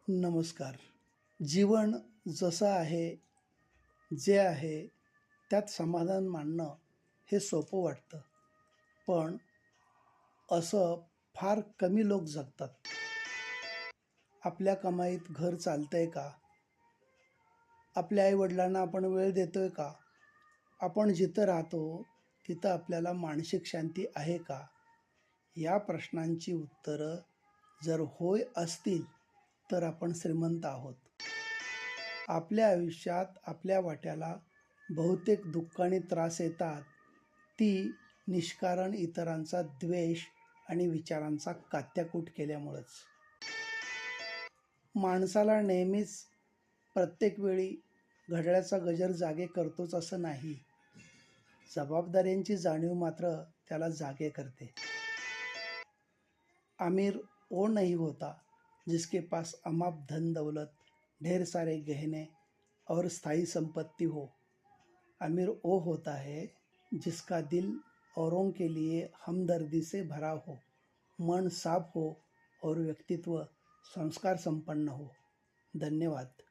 नमस्कार. जीवन जसं आहे, जे आहे त्यात समाधान मानणं हे सोपं वाटतं. पण असं फार कमी लोक जगतात. आपल्या कमाईत घर चालतंय का? आपल्या आईवडिलांना आपण वेळ देतोय का? आपण जिथं राहतो तिथं आपल्याला मानसिक शांती आहे का? या प्रश्नांची उत्तरं जर होय असतील तर आपण श्रीमंत आहोत. आपल्या आयुष्यात आपल्या वाट्याला बहुतेक दुःख आणि त्रास येतात, ती निष्कारण इतरांचा द्वेष आणि विचारांचा कात्याकूट केल्यामुळंच. माणसाला नेहमीच प्रत्येक वेळी घड्याळाचा गजर जागे करतोच असं नाही. जबाबदाऱ्यांची जाणीव मात्र त्याला जागे करते. अमीर वो नहीं होता जिसके पास अमाप धन दौलत, ढेर सारे गहने और स्थायी संपत्ति हो. अमीर वो होता है जिसका दिल औरों के लिए हमदर्दी से भरा हो, मन साफ हो और व्यक्तित्व संस्कार संपन्न हो. धन्यवाद.